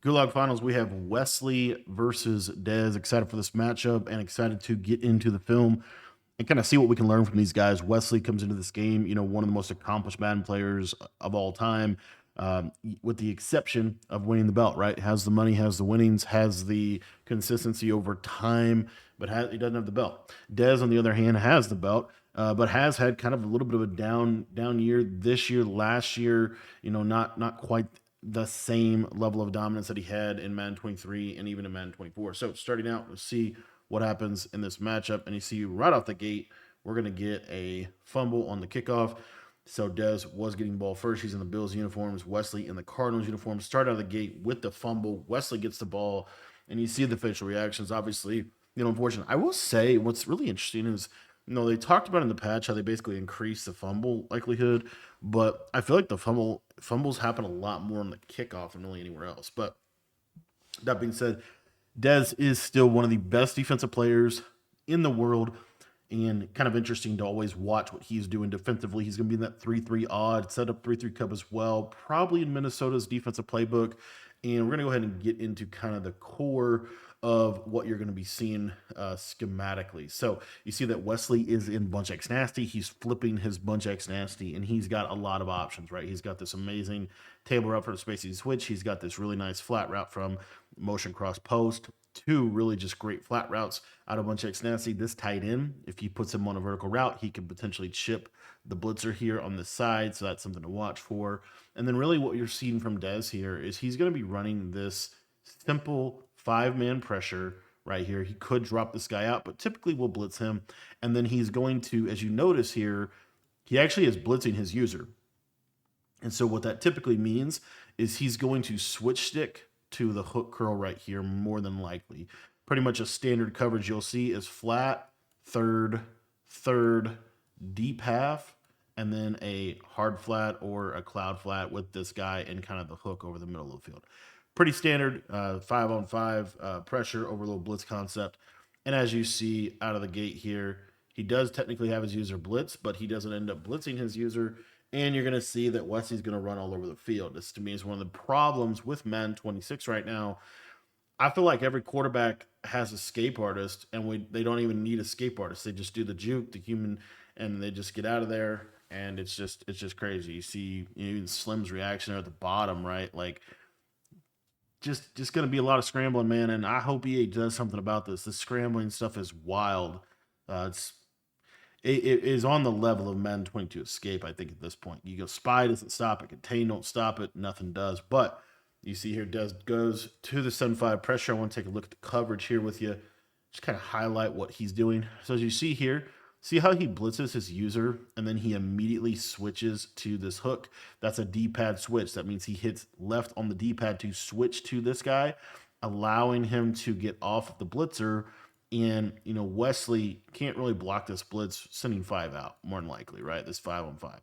Gulag Finals, we have Wesley versus Dez. Excited for this matchup and excited to get into the film and kind of see what we can learn from these guys. Wesley comes into this game, one of the most accomplished Madden players of all time, with the exception of winning the belt, right? Has the money, has the winnings, has the consistency over time, but he doesn't have the belt. Dez, on the other hand, has the belt. But has had kind of a little bit of a down year this year, last year. Not quite the same level of dominance that he had in Madden 23 and even in Madden 24. So starting out, we'll see what happens in this matchup. And you see right off the gate, we're going to get a fumble on the kickoff. So Dez was getting ball first. He's in the Bills uniforms. Wesley in the Cardinals uniforms. Start out of the gate with the fumble. Wesley gets the ball, and you see the facial reactions. Obviously, unfortunate. I will say what's really interesting is, they talked about in the patch how they basically increased the fumble likelihood, but I feel like the fumbles happen a lot more on the kickoff than really anywhere else. But that being said, Dez is still one of the best defensive players in the world, and kind of interesting to always watch what he's doing defensively. He's going to be in that 3-3 odd, set up 3-3 cup as well, probably in Minnesota's defensive playbook. And we're going to go ahead and get into kind of the core of what you're going to be seeing schematically. So you see that Wesley is in Bunch X Nasty. He's flipping his Bunch X Nasty, and he's got a lot of options, right? He's got this amazing table route for the spacey switch. He's got this really nice flat route from motion cross post. Two really just great flat routes out of Bunch X Nasty. This tight end, if he puts him on a vertical route, he could potentially chip the blitzer here on the side. So that's something to watch for. And then really what you're seeing from Dez here is he's going to be running this simple 5-man pressure right here. He could drop this guy out, but typically we'll blitz him. And then he's going to, as you notice here, he actually is blitzing his user. And so what that typically means is he's going to switch stick to the hook curl right here, more than likely. Pretty much a standard coverage you'll see is flat, third, deep half, and then a hard flat or a cloud flat with this guy and kind of the hook over the middle of the field. Pretty standard 5-on-5 pressure over a little blitz concept. And as you see out of the gate here, he does technically have his user blitz, but he doesn't end up blitzing his user. And you're going to see that Wesley's going to run all over the field. This, to me, is one of the problems with Madden 26 right now. I feel like every quarterback has a escape artist, and they don't even need a escape artist. They just do the juke, the human, and they just get out of there. And it's just crazy. You see even Slim's reaction there at the bottom, right? Like, just going to be a lot of scrambling, man. And I hope EA does something about this. This scrambling stuff is wild. It is on the level of Madden 22 Escape, I think, at this point. You go spy doesn't stop it, contain don't stop it, nothing does. But you see here, goes to the 7-5 pressure. I want to take a look at the coverage here with you, just kind of highlight what he's doing. So as you see here, see how he blitzes his user and then he immediately switches to this hook. That's a D-pad switch. That means he hits left on the D-pad to switch to this guy, allowing him to get off the blitzer. And, Wesley can't really block this blitz, sending 5 out, more than likely, right? This 5-on-5.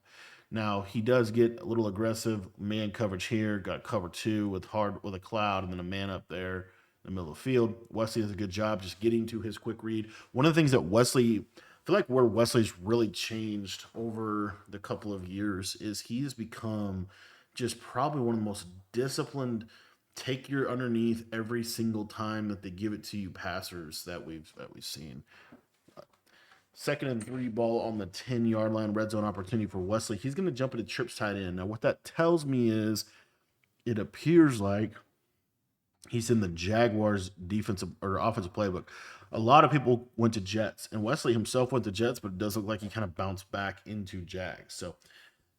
Now, he does get a little aggressive man coverage here. Got cover 2 with a cloud and then a man up there in the middle of the field. Wesley does a good job just getting to his quick read. One of the things that I feel like where Wesley's really changed over the couple of years is he's become just probably one of the most disciplined, take your underneath every single time that they give it to you passers that we've seen. 2nd and 3 ball on the 10-yard line, red zone opportunity for Wesley. He's going to jump into trips tight end. Now, what that tells me is it appears like he's in the Jaguars defensive or offensive playbook. A lot of people went to Jets, and Wesley himself went to Jets, but it does look like he kind of bounced back into Jags. So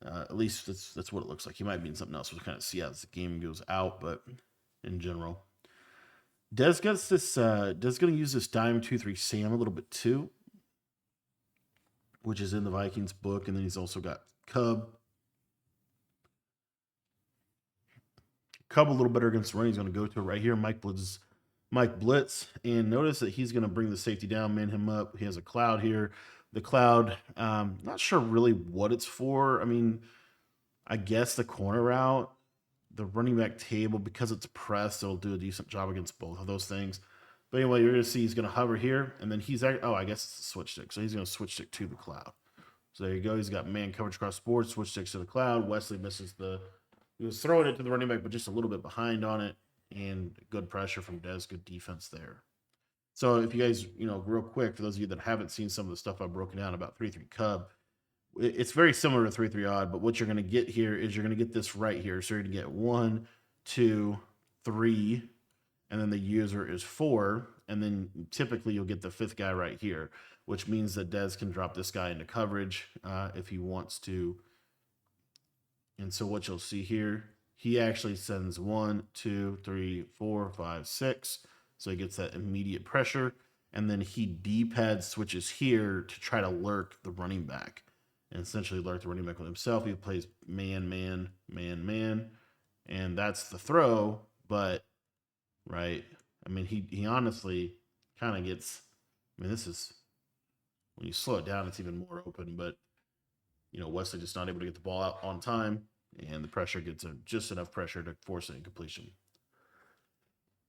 at least that's what it looks like. He might be in something else. We'll kind of see as the game goes out, but in general, Des gets this. Des going to use this dime 2-3 Sam a little bit too, which is in the Vikings book, and then he's also got Cub. Cub a little better against the run. He's going to go to it right here. Mike Blitz, and notice that he's going to bring the safety down, man him up. He has a cloud here. The cloud, not sure really what it's for. I mean, I guess the corner route, the running back table, because it's pressed, it'll do a decent job against both of those things. But anyway, you're going to see he's going to hover here, and then I guess it's a switch stick. So he's going to switch stick to the cloud. So there you go. He's got man coverage across board, switch sticks to the cloud. Wesley misses he was throwing it to the running back, but just a little bit behind on it. and good pressure from Dez, good defense there. So if you guys, real quick, for those of you that haven't seen some of the stuff I've broken down about 3-3 Cub, it's very similar to 3-3 odd, but what you're going to get here is you're going to get this right here. So you're going to get 1, 2, 3, and then the user is 4, and then typically you'll get the fifth guy right here, which means that Dez can drop this guy into coverage if he wants to. And so what you'll see here, he actually sends 1, 2, 3, 4, 5, 6. So he gets that immediate pressure. And then he D-pad switches here to try to lurk the running back. And essentially lurk the running back with himself. He plays man, man, man, man. And that's the throw. But, right, I mean, he honestly kind of gets, I mean, this is, when you slow it down, it's even more open. But, Wesley just not able to get the ball out on time. And the pressure gets just enough pressure to force an incompletion.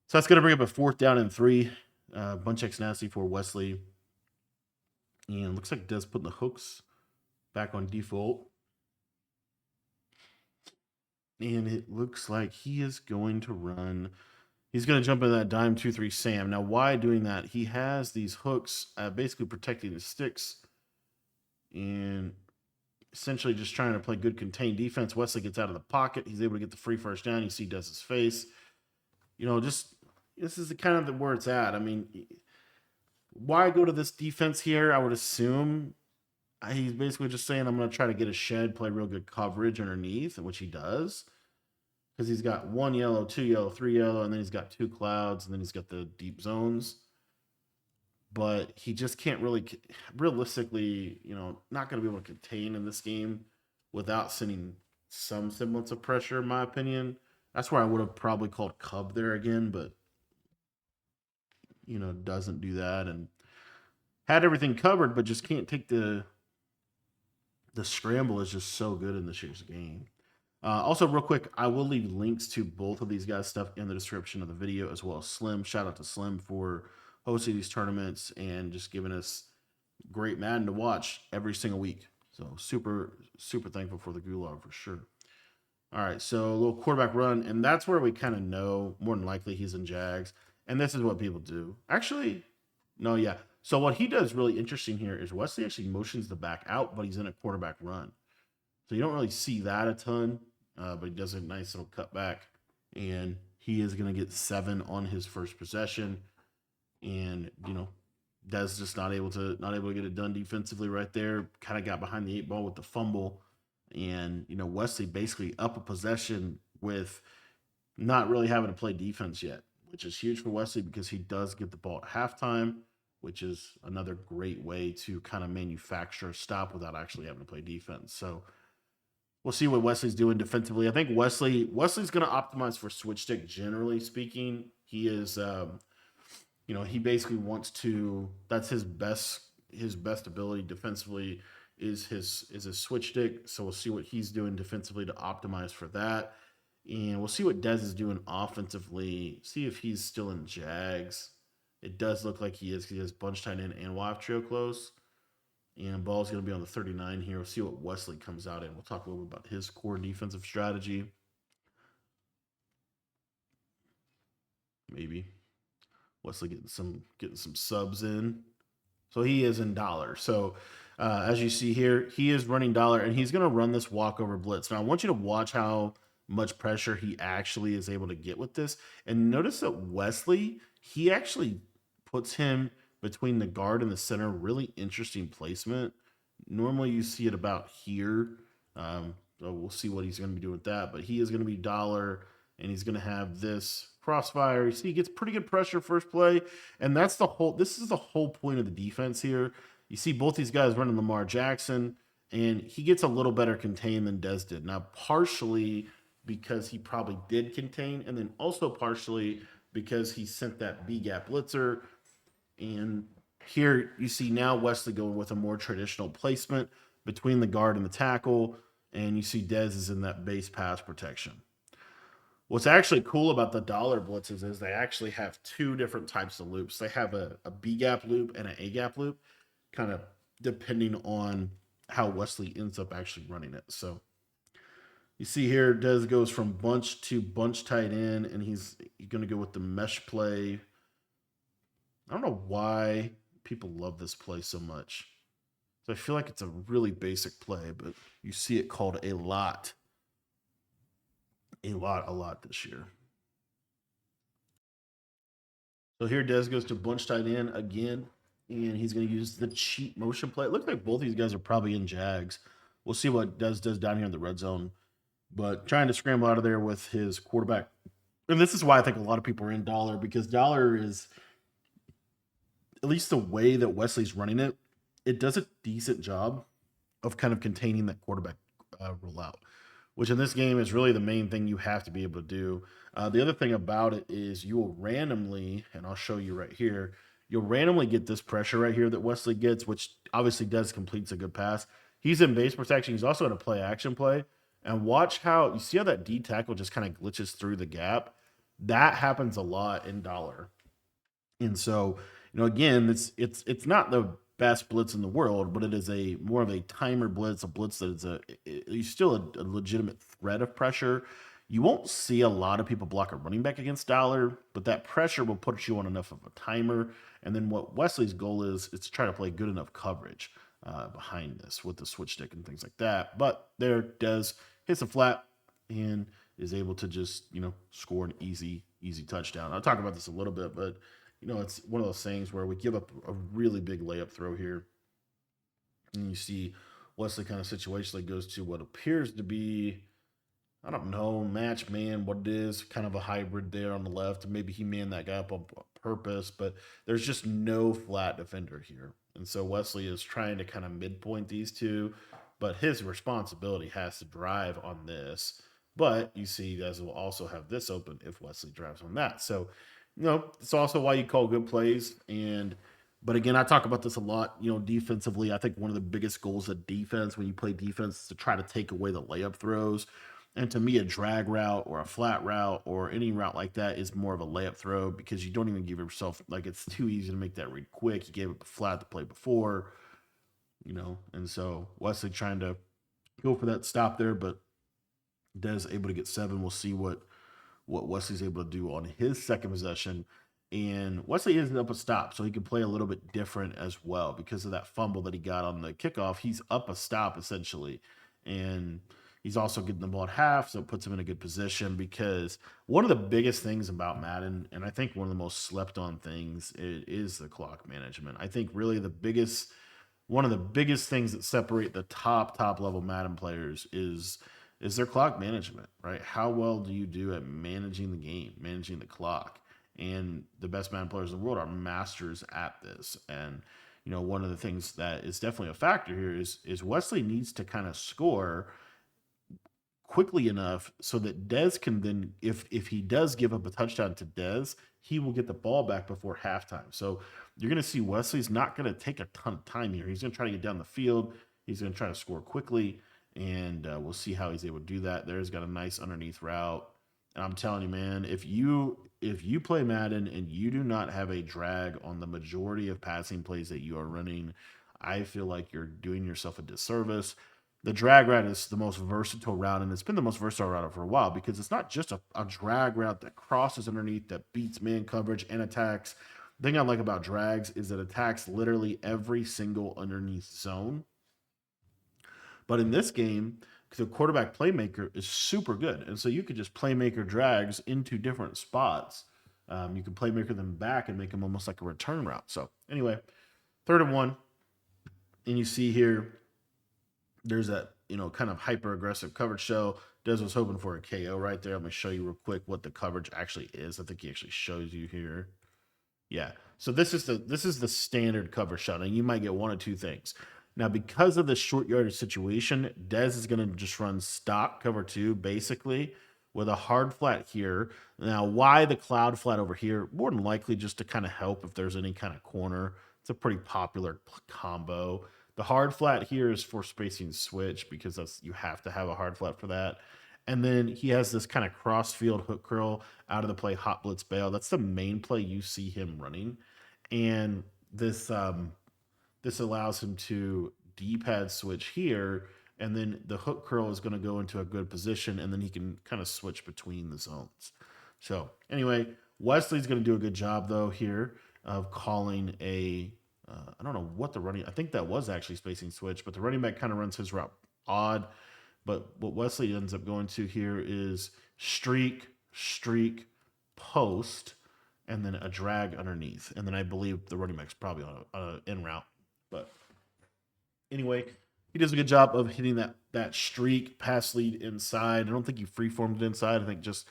So that's going to bring up a 4th down and 3. Bunch X nasty for Wesley. And looks like Dez putting the hooks back on default. And it looks like he is going to run. He's going to jump in that dime 2-3 Sam. Now, why doing that? He has these hooks basically protecting the sticks. And essentially just trying to play good contained defense. Wesley gets out of the pocket. He's able to get the free first down. You see Dez's face. Just this is the kind of where it's at. I mean, why go to this defense here? I would assume he's basically just saying, I'm going to try to get a shed, play real good coverage underneath, which he does. Because he's got 1 yellow, 2 yellow, 3 yellow, and then he's got 2 clouds, and then he's got the deep zones. But he just can't really, realistically, not going to be able to contain in this game without sending some semblance of pressure, in my opinion. That's where I would have probably called Cub there again, but, doesn't do that. And had everything covered, but just can't take the scramble is just so good in this year's game. Also, real quick, I will leave links to both of these guys' stuff in the description of the video, as well as Slim. Shout out to Slim for hosting these tournaments and just giving us great Madden to watch every single week. So super, super thankful for the gulag for sure. All right, so a little quarterback run, and that's where we kind of know more than likely he's in Jags. And this is what people do. Actually, no, yeah. So what he does really interesting here is Wesley actually motions the back out, but he's in a quarterback run. So you don't really see that a ton, but he does a nice little cutback. And he is going to get 7 on his first possession. And, Dez just not able to get it done defensively right there. Kind of got behind the 8 ball with the fumble. And, Wesley basically up a possession with not really having to play defense yet, which is huge for Wesley because he does get the ball at halftime, which is another great way to kind of manufacture a stop without actually having to play defense. So we'll see what Wesley's doing defensively. I think Wesley's going to optimize for switch stick, generally speaking. He is, he basically wants to, that's his best ability defensively is his switch stick. So we'll see what he's doing defensively to optimize for that. And we'll see what Dez is doing offensively. See if he's still in Jags. It does look like he is because he has bunch tight end and wide trio close. And ball's going to be on the 39 here. We'll see what Wesley comes out in. We'll talk a little bit about his core defensive strategy. Maybe Wesley getting some subs in. So he is in dollar. So as you see here, he is running dollar, and he's going to run this walkover blitz. Now I want you to watch how much pressure he actually is able to get with this. And notice that Wesley, he actually puts him between the guard and the center. Really interesting placement. Normally you see it about here. So we'll see what he's going to be doing with that. But he is going to be dollar, and he's going to have this crossfire. You see, he gets pretty good pressure first play. And that's this is the whole point of the defense here. You see both these guys running Lamar Jackson, and he gets a little better contained than Dez did. Now, partially because he probably did contain, and then also partially because he sent that B-gap blitzer. And here you see now Wesley going with a more traditional placement between the guard and the tackle, and you see Dez is in that base pass protection. What's actually cool about the dollar blitzes is they actually have 2 different types of loops. They have a B-gap loop and an A-gap loop, kind of depending on how Wesley ends up actually running it. So You see here, Dez goes from bunch to bunch tight end, and he's going to go with the mesh play. I don't know why people love this play so much. So I feel like it's a really basic play, but you see it called a lot this year. So here Dez goes to bunch tight end again, and he's going to use the cheat motion play. It looks like both these guys are probably in Jags. We'll see what Dez does down here in the red zone. But trying to scramble out of there with his quarterback. And this is why I think a lot of people are in Dollar, because Dollar is, at least the way that Wesley's running it, it does a decent job of kind of containing that quarterback rollout, which in this game is really the main thing you have to be able to do. The other thing about it is you will randomly, and I'll show you right here, you'll randomly get this pressure right here that Wesley gets, which obviously does completes a good pass. He's in base protection. He's also in a play action play. And watch how you see how that D tackle just kind of glitches through the gap. That happens a lot in Dollar. And so, again, it's not the best blitz in the world, but it is a more of a timer blitz, a blitz that is still a legitimate threat of pressure. You won't see a lot of people block a running back against Dollar, but that pressure will put you on enough of a timer. And then what Wesley's goal is to try to play good enough coverage behind this with the switch stick and things like that. But there does hits a flat and is able to just score an easy touchdown. I'll talk about this a little bit, but it's one of those things where we give up a really big layup throw here. And you see Wesley kind of situationally goes to what appears to be, I don't know, match man, what it is, kind of a hybrid there on the left. Maybe he manned that guy up on purpose, but there's just no flat defender here. And so Wesley is trying to kind of midpoint these two, but his responsibility has to drive on this. But you see, you guys will also have this open if Wesley drives on that. So, it's also why you call good plays. But again, I talk about this a lot, defensively. I think one of the biggest goals of defense when you play defense is to try to take away the layup throws. And to me, a drag route or a flat route or any route like that is more of a layup throw because you don't even give yourself, like, it's too easy to make that read quick. You gave up a flat the play before, and so Wesley trying to go for that stop there, but Dez able to get 7. We'll see what Wesley's able to do on his second possession. And Wesley isn't up a stop, so he can play a little bit different as well because of that fumble that he got on the kickoff. He's up a stop essentially, and he's also getting the ball at half, so it puts him in a good position because one of the biggest things about Madden, and I think one of the most slept on things, is the clock management. I think really one of the biggest things that separate the top level Madden players is their clock management, right? How well do you do at managing the game, managing the clock? And the best Madden players in the world are masters at this. And one of the things that is definitely a factor here is Wesley needs to kind of score quickly enough so that Dez can then, if he does give up a touchdown to Dez, he will get the ball back before halftime. So you're going to see Wesley's not going to take a ton of time here. He's going to try to get down the field. He's going to try to score quickly. And we'll see how he's able to do that. There's got a nice underneath route. And I'm telling you, man, if you play Madden and you do not have a drag on the majority of passing plays that you are running, I feel like you're doing yourself a disservice. The drag route is the most versatile route, and it's been the most versatile route for a while because it's not just a drag route that crosses underneath, that beats man coverage and attacks. The thing I like about drags is it attacks literally every single underneath zone. But in this game, the quarterback playmaker is super good. And so you could just playmaker drags into different spots. You can playmaker them back and make them almost like a return route. So anyway, 3rd and 1. And you see here, there's that, kind of hyper aggressive coverage show. Des was hoping for a KO right there. I'm going to show you real quick what the coverage actually is. I think he actually shows you here. Yeah. So this is the standard cover shot, and you might get one of two things. Now, because of the short yardage situation, Dez is going to just run stock cover 2, basically, with a hard flat here. Now, why the cloud flat over here? More than likely just to kind of help if there's any kind of corner. It's a pretty popular combo. The hard flat here is for spacing switch because you have to have a hard flat for that. And then he has this kind of cross field hook curl out of the play, hot blitz bail. That's the main play you see him running. And this allows him to D-pad switch here and then the hook curl is going to go into a good position, and then he can kind of switch between the zones. So anyway, Wesley's going to do a good job though here of calling a. I don't know what the running. I think that was actually spacing switch, but the running back kind of runs his route odd. But what Wesley ends up going to here is streak, streak, post, and then a drag underneath. And then I believe the running back's probably on an in route. But anyway, he does a good job of hitting that streak pass lead inside. I don't think he freeformed it inside. I think just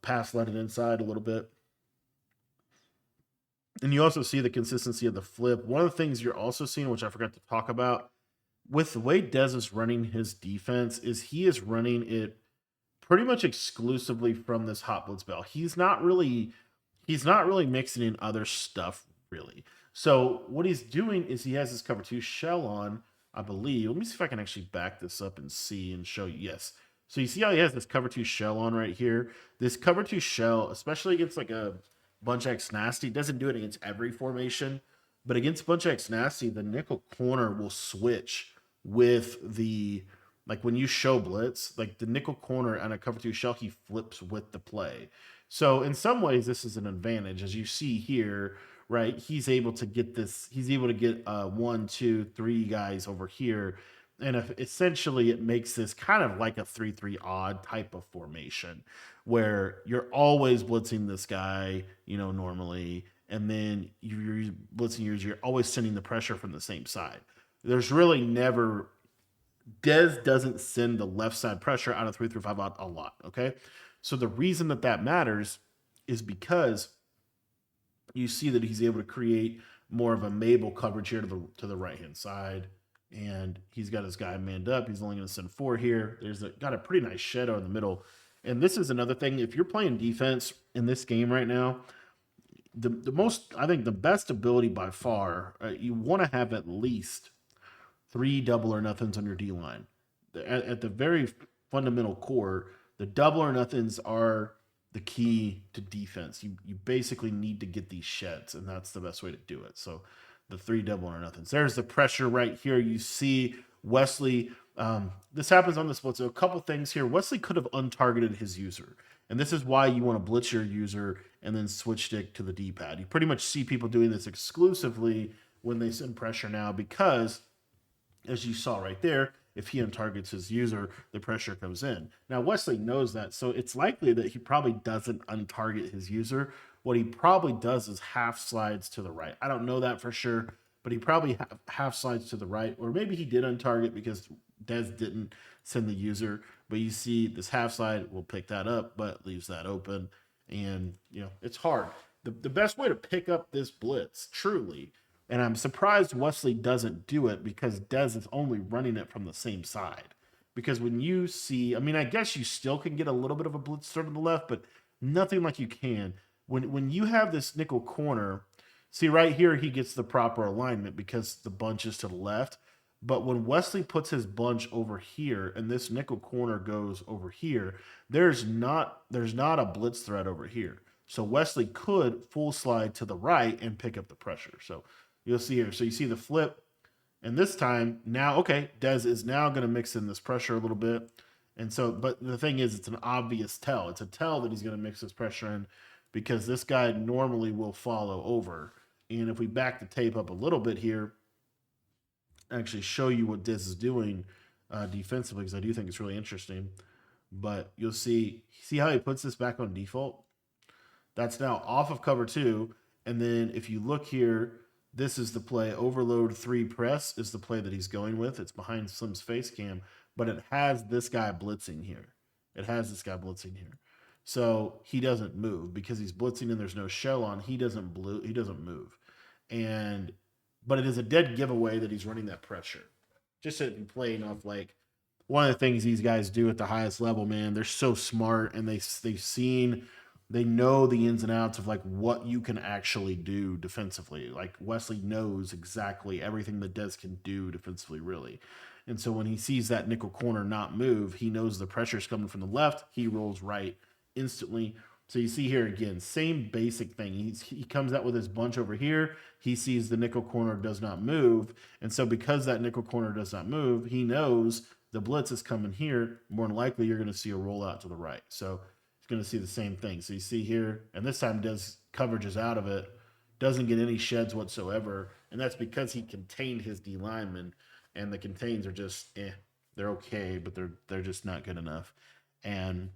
pass led it inside a little bit. And you also see the consistency of the flip. One of the things you're also seeing, which I forgot to talk about, with the way Dez is running his defense, is he is running it pretty much exclusively from this hot blitz bell. He's not really mixing in other stuff really. So what he's doing is he has his cover two shell on, I believe. Let me see if I can actually back this up and see and show you. Yes. So you see how he has this cover two shell on right here. This cover two shell, especially against like a bunch X nasty, doesn't do it against every formation, but against bunch X nasty, the nickel corner will switch with the, like when you show blitz, like the nickel corner on a cover two shell, he flips with the play. So in some ways, this is an advantage, as you see here, right? He's able to get this. He's able to get 1, 2, 3 guys over here, and if essentially it makes this kind of like a 3-3 odd type of formation, where you're always blitzing this guy, normally, and then you're blitzing yours. You're always sending the pressure from the same side. There's really never. Dez doesn't send the left side pressure out of 3-5 odd a lot. Okay, so the reason that matters is because you see that he's able to create more of a Mabel coverage here to the right hand side, and he's got his guy manned up. He's only going to send 4 here. Got a pretty nice shadow in the middle, and this is another thing. If you're playing defense in this game right now, I think the best ability by far, you want to have at least 3 double or nothings on your D line. At the very fundamental core, the double or nothings are the key to defense. You basically need to get these sheds, and that's the best way to do it. So the 3 double or nothings. There's the pressure right here. You see Wesley. This happens on the split. So a couple things here. Wesley could have untargeted his user. And this is why you want to blitz your user and then switch stick to the D-pad. You pretty much see people doing this exclusively when they send pressure now because, as you saw right there, if he untargets his user, the pressure comes in. Now, Wesley knows that, so it's likely that he probably doesn't untarget his user. What he probably does is half slides to the right. I don't know that for sure, but he probably half slides to the right, or maybe he did untarget because Dez didn't send the user. But you see this half slide will pick that up, but leaves that open. And, it's hard. The best way to pick up this blitz, truly, and I'm surprised Wesley doesn't do it because Dez is only running it from the same side. Because when you see, I guess you still can get a little bit of a blitz throw to the left, but nothing like you can. When you have this nickel corner, see right here, he gets the proper alignment because the bunch is to the left. But when Wesley puts his bunch over here and this nickel corner goes over here, there's not a blitz threat over here. So Wesley could full slide to the right and pick up the pressure. So you'll see here. So you see the flip. And this time, now, okay, Dez is now going to mix in this pressure a little bit. And so, but the thing is, it's an obvious tell. It's a tell that he's going to mix this pressure in because this guy normally will follow over. And if we back the tape up a little bit here, actually show you what Dez is doing defensively, because I do think it's really interesting. But you'll see how he puts this back on default? That's now off of cover 2. And then if you look here, this is the play. Overload 3 press is the play that he's going with. It's behind Slim's face cam, but it has this guy blitzing here. So he doesn't move because he's blitzing and there's no shell on. He doesn't move. But it is a dead giveaway that he's running that pressure. Just to be playing off, like, one of the things these guys do at the highest level, man, they're so smart, and they know the ins and outs of like what you can actually do defensively. Like Wesley knows exactly everything that Dez can do defensively, really. And so when he sees that nickel corner not move, he knows the pressure's coming from the left. He rolls right instantly. So you see here again, same basic thing. He comes out with his bunch over here. He sees the nickel corner does not move. And so because that nickel corner does not move, he knows the blitz is coming here. More than likely, you're going to see a rollout to the right. So he's going to see the same thing. So you see here, and this time does coverage is out of it, doesn't get any sheds whatsoever. And that's because he contained his D lineman. And the contains are just, they're okay, but they're just not good enough. And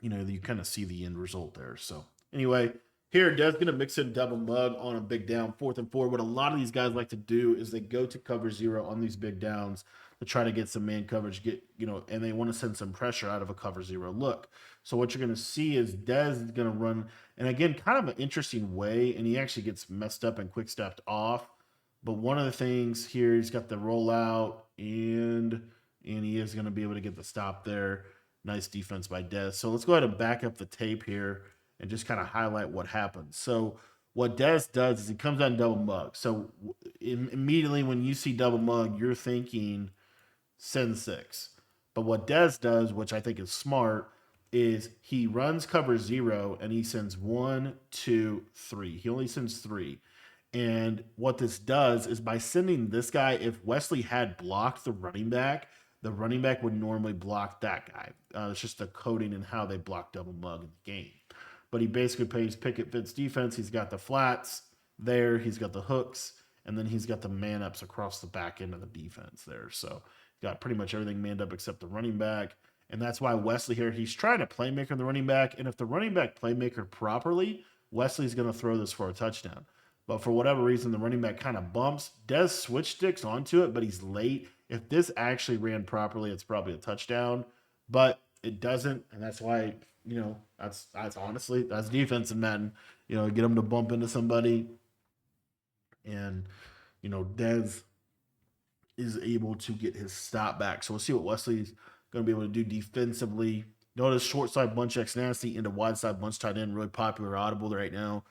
you kind of see the end result there. So anyway, here Dez going to mix in double mug on a big down, 4th and 4. What a lot of these guys like to do is they go to cover 0 on these big downs to try to get some man coverage, and they want to send some pressure out of a cover 0 look. So what you're going to see is Dez is going to run, and again, kind of an interesting way, and he actually gets messed up and quick stepped off. But one of the things here, he's got the rollout, and he is going to be able to get the stop there. Nice defense by Dez. So let's go ahead and back up the tape here and just kind of highlight what happens. So what Dez does is he comes out in double mug. So immediately when you see double mug, you're thinking send 6. But what Dez does, which I think is smart, is he runs cover 0 and he sends 1, 2, 3. He only sends 3. And what this does is by sending this guy, if Wesley had blocked the running back would normally block that guy. It's just the coding and how they block double mug in the game. But he basically plays Pickett Fitz defense. He's got the flats there. He's got the hooks. And then he's got the man-ups across the back end of the defense there. So he's got pretty much everything manned up except the running back. And that's why Wesley here, he's trying to playmaker the running back. And if the running back playmaker properly, Wesley's going to throw this for a touchdown. But for whatever reason, the running back kind of bumps. Dez switch sticks onto it, but he's late. If this actually ran properly, it's probably a touchdown. But it doesn't, and that's why, that's honestly, that's defense in Madden. Get them to bump into somebody. And, Dez is able to get his stop back. So we'll see what Wesley's going to be able to do defensively. Notice short side bunch X nasty into wide side bunch tight end, really popular audible right now.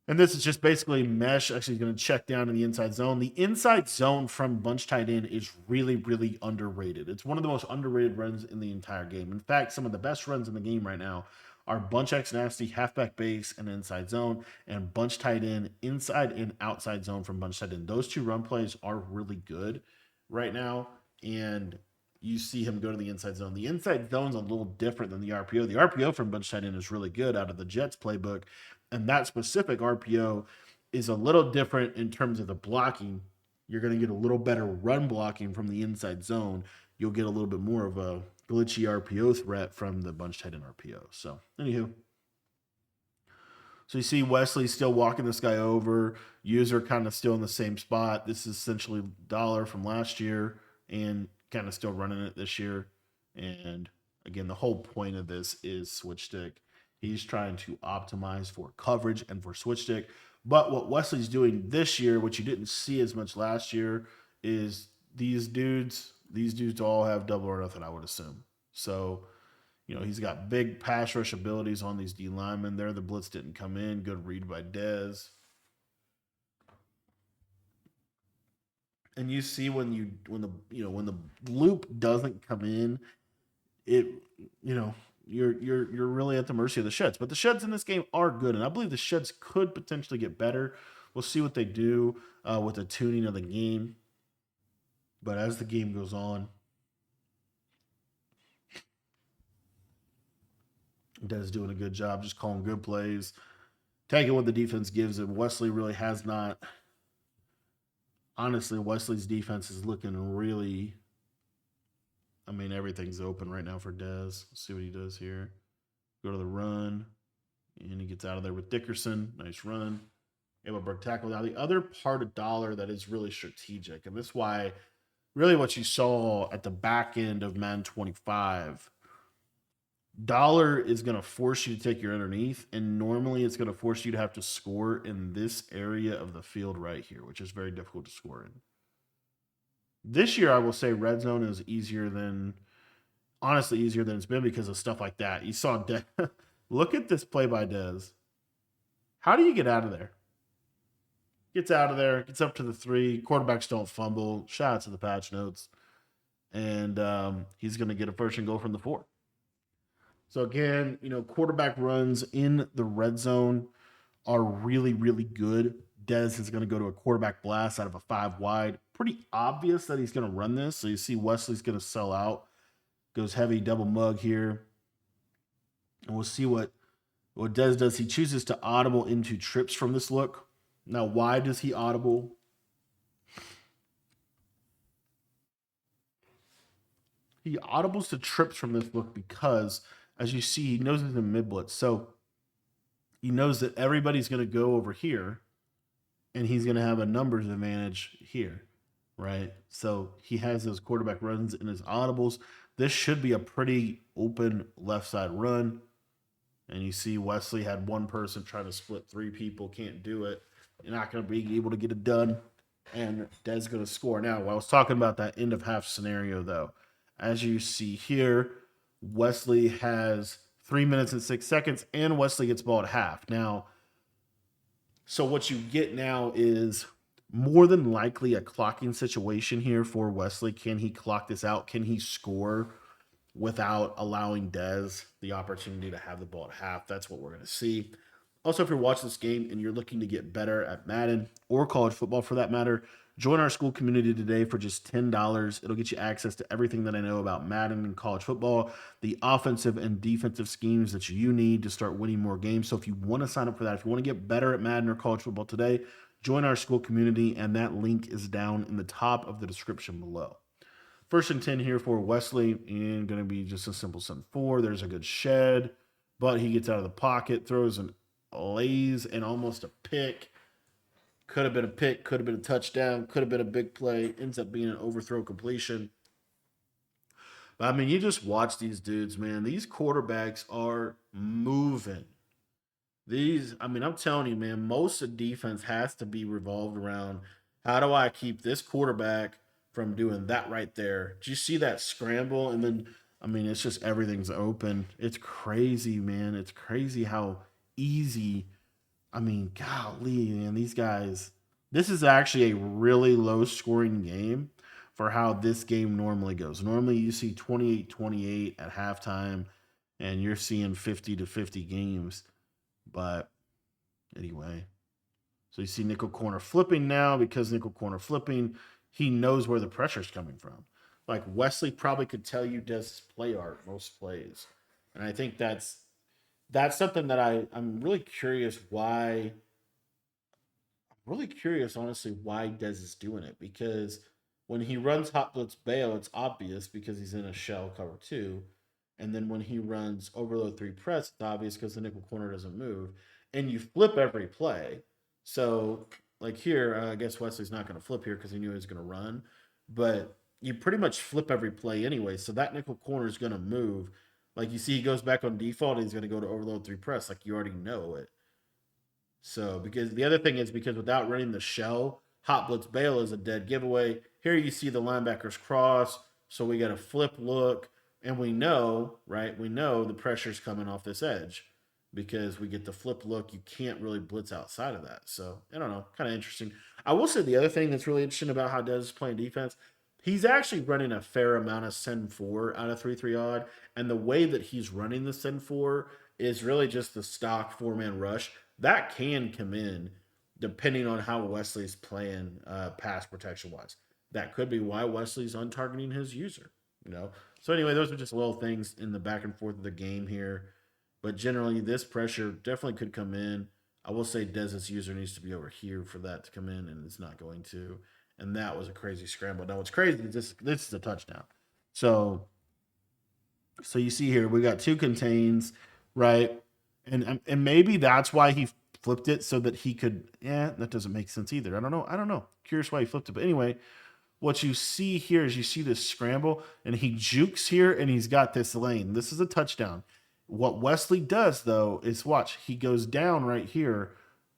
And this is just basically mesh. Actually, he's going to check down in the inside zone. The inside zone from bunch tight end is really, really underrated. It's one of the most underrated runs in the entire game. In fact, some of the best runs in the game right now are bunch X nasty, halfback base, and inside zone, and bunch tight end, inside and outside zone from bunch tight end. Those two run plays are really good right now. And you see him go to the inside zone. The inside zone's a little different than the RPO. The RPO from bunch tight end is really good out of the Jets playbook. And that specific RPO is a little different in terms of the blocking. You're going to get a little better run blocking from the inside zone. You'll get a little bit more of a glitchy RPO threat from the bunch tight end RPO. So, anywho. So you see Wesley still walking this guy over. User kind of still in the same spot. This is essentially dollar from last year and kind of still running it this year. And again, the whole point of this is switch stick. He's trying to optimize for coverage and for switch stick. But what Wesley's doing this year, which you didn't see as much last year, is these dudes all have double or nothing, I would assume. So, he's got big pass rush abilities on these D linemen there. The blitz didn't come in. Good read by Dez. And you see when the loop doesn't come in, you're really at the mercy of the sheds. But the sheds in this game are good, and I believe the sheds could potentially get better. We'll see what they do with the tuning of the game. But as the game goes on, Dez doing a good job, just calling good plays, taking what the defense gives him. Wesley really has not. Honestly, Wesley's defense is looking really. Everything's open right now for Dez. Let's see what he does here. Go to the run, and he gets out of there with Dickerson. Nice run. Able to break tackle. Now, the other part of dollar that is really strategic, and this is why really what you saw at the back end of Madden 25, dollar is going to force you to take your underneath, and normally it's going to force you to have to score in this area of the field right here, which is very difficult to score in. This year, I will say red zone is honestly easier than it's been because of stuff like that. You saw look at this play by Dez. How do you get out of there? Gets out of there, gets up to the 3. Quarterbacks don't fumble. Shout out to the patch notes. And he's going to get a first and goal from the 4. So again, quarterback runs in the red zone are really, really good. Dez is going to go to a quarterback blast out of a 5 wide. Pretty obvious that he's going to run this. So you see Wesley's going to sell out. Goes heavy double mug here. And we'll see what Dez does. He chooses to audible into trips from this look. Now, why does he audible? He audibles to trips from this look because, as you see, he knows he's in mid blitz. So he knows that everybody's going to go over here and he's going to have a numbers advantage here, right? So he has those quarterback runs in his audibles. This should be a pretty open left side run. And you see Wesley had one person trying to split 3 people, can't do it. You're not going to be able to get it done. And Dez going to score. Now, I was talking about that end of half scenario, though. As you see here, Wesley has 3 minutes and 6 seconds, and Wesley gets ball at half. Now, so what you get now is more than likely a clocking situation here for Wesley. Can he clock this out? Can he score without allowing Dez the opportunity to have the ball at half? That's what we're going to see. Also, if you're watching this game and you're looking to get better at Madden or college football for that matter, join our school community today for just $10. It'll get you access to everything that I know about Madden and college football, the offensive and defensive schemes that you need to start winning more games. So if you want to sign up for that, if you want to get better at Madden or college football today, join our school community, and that link is down in the top of the description below. First and 10 here for Wesley, and going to be just a simple 7-4. There's a good shed, but he gets out of the pocket, throws an lays and almost a pick. Could have been a pick, could have been a touchdown, could have been a big play, ends up being an overthrow completion. But I mean, you just watch these dudes, man. These quarterbacks are moving. I'm telling you, man, most of defense has to be revolved around how do I keep this quarterback from doing that right there? Do you see that scramble? And then, it's just everything's open. It's crazy, man. It's crazy how easy. Golly, man, these guys. This is actually a really low scoring game for how this game normally goes. Normally, you see 28-28 at halftime, and you're seeing 50-50 games. But anyway, so you see nickel corner flipping now because nickel corner flipping, he knows where the pressure's coming from. Like Wesley probably could tell you Dez's play art most plays. And I think that's something that I'm really curious why. I'm really curious, honestly, why Dez is doing it. Because when he runs hot blitz bail, it's obvious because he's in a shell cover 2. And then when he runs overload 3 press, it's obvious because the nickel corner doesn't move. And you flip every play. So, like here, I guess Wesley's not going to flip here because he knew he was going to run. But you pretty much flip every play anyway. So that nickel corner is going to move. Like you see, he goes back on default and he's going to go to overload 3 press. Like you already know it. So, because the other thing is because without running the shell, hot blitz bail is a dead giveaway. Here you see the linebackers cross. So we got a flip look. And we know, right? We know the pressure's coming off this edge because we get the flip look. You can't really blitz outside of that. So, I don't know. Kind of interesting. I will say the other thing that's really interesting about how Dez is playing defense, he's actually running a fair amount of send 4 out of 3-3 odd. And the way that he's running the send 4 is really just the stock 4-man rush. That can come in depending on how Wesley's playing pass protection wise. That could be why Wesley's untargeting his user. So anyway, those are just little things in the back and forth of the game here. But generally, this pressure definitely could come in. I will say Dez's user needs to be over here for that to come in, and it's not going to. And that was a crazy scramble. Now, what's crazy is this is a touchdown. So you see here, we got 2 contains, right? And maybe that's why he flipped it so that he could, that doesn't make sense either. I don't know. Curious why he flipped it. But anyway, what you see here is you see this scramble, and he jukes here, and he's got this lane. This is a touchdown. What Wesley does, though, is watch. He goes down right here,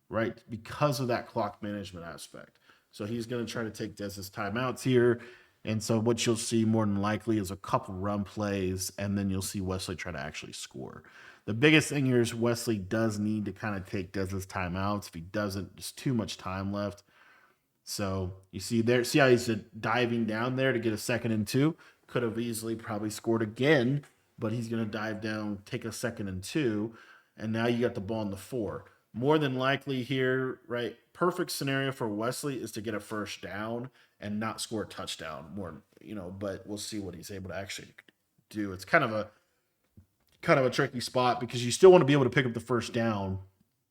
right, because of that clock management aspect. So he's going to try to take Dez's timeouts here. And so what you'll see more than likely is a couple run plays, and then you'll see Wesley try to actually score. The biggest thing here is Wesley does need to kind of take Dez's timeouts. If he doesn't, there's too much time left. So you see how he's diving down there to get a 2nd and 2. Could have easily probably scored again, but he's going to dive down, take a 2nd and 2, and now you got the ball in the 4. More than likely here, right? Perfect scenario for Wesley is to get a first down and not score a touchdown. But we'll see what he's able to actually do. It's kind of a tricky spot because you still want to be able to pick up the first down,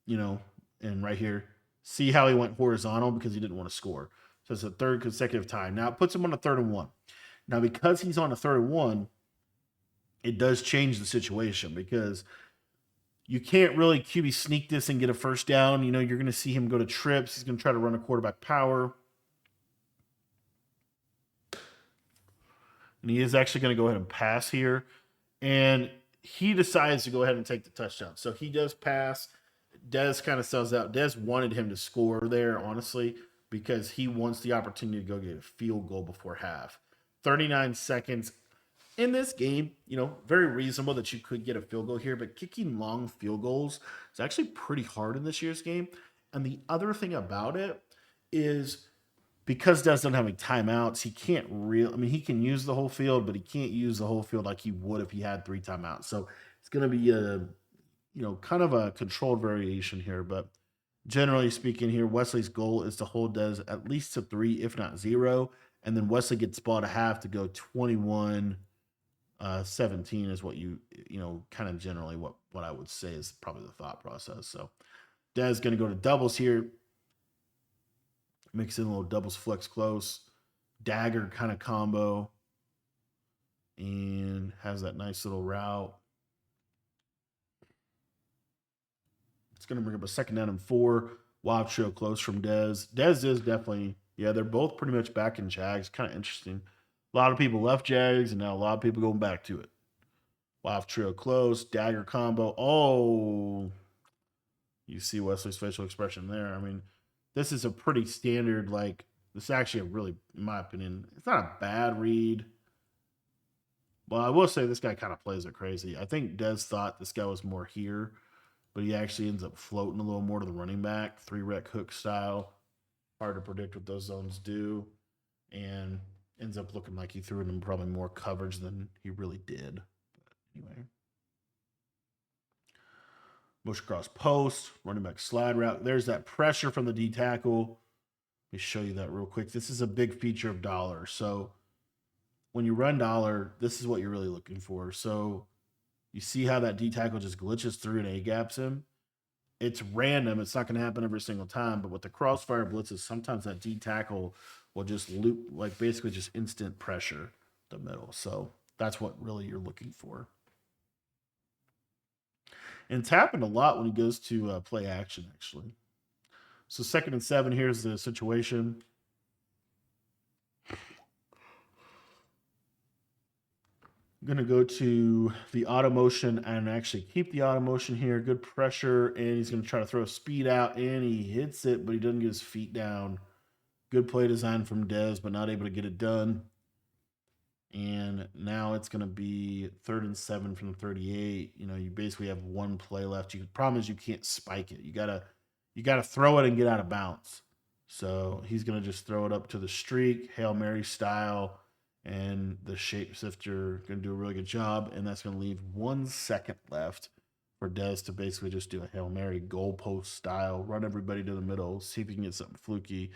you know, and right here, see how he went horizontal because he didn't want to score. So it's a 3rd consecutive time. Now it puts him on a 3rd and 1. Now, because he's on a 3rd and 1, it does change the situation because you can't really QB sneak this and get a first down. You're going to see him go to trips. He's going to try to run a quarterback power. And he is actually going to go ahead and pass here. And he decides to go ahead and take the touchdown. So he does pass. Dez kind of sells out. Dez wanted him to score there, honestly, because he wants the opportunity to go get a field goal before half. 39 seconds. In this game, very reasonable that you could get a field goal here, but kicking long field goals is actually pretty hard in this year's game. And the other thing about it is because Dez doesn't have any timeouts, he can't he can use the whole field, but he can't use the whole field like he would if he had 3 timeouts. So it's going to be kind of a controlled variation here, but generally speaking here, Wesley's goal is to hold Dez at least to 3, if not 0. And then Wesley gets ball to half to go 21 17 is what kind of generally what I would say is probably the thought process. So Dez going to go to doubles here. Mix in a little doubles flex close. Dagger kind of combo. And has that nice little route. It's going to bring up a 2nd down and 4. Wild trio close from Dez. Dez is definitely, they're both pretty much back in Jags. Kind of interesting. A lot of people left Jags, and now a lot of people going back to it. Wild trio close, dagger combo. Oh, you see Wesley's facial expression there. This is a pretty standard, this is actually a really, in my opinion, it's not a bad read. Well, I will say this guy kind of plays it crazy. I think Dez thought this guy was more here, but he actually ends up floating a little more to the running back, 3-rec hook style. Hard to predict what those zones do. And ends up looking like he threw in probably more coverage than he really did. But anyway. Motion cross post, running back slide route. There's that pressure from the D tackle. Let me show you that real quick. This is a big feature of dollar. So when you run dollar, this is what you're really looking for. So you see how that D tackle just glitches through and A-gaps him? It's random. It's not going to happen every single time. But with the crossfire blitzes, sometimes that D tackle will just loop, basically just instant pressure the middle. So that's what really you're looking for. And it's happened a lot when he goes to play action, actually. So 2nd and 7, here's the situation. I'm going to go to the auto motion and actually keep the auto motion here. Good pressure, and he's going to try to throw speed out, and he hits it, but he doesn't get his feet down. Good play design from Dez, but not able to get it done. And now it's going to be 3rd and 7 from the 38. You basically have one play left. The problem is you can't spike it. You gotta throw it and get out of bounds. So he's going to just throw it up to the streak, Hail Mary style, and the shapeshifter going to do a really good job. And that's going to leave 1 second left for Dez to basically just do a Hail Mary goalpost style, run everybody to the middle, see if he can get something fluky.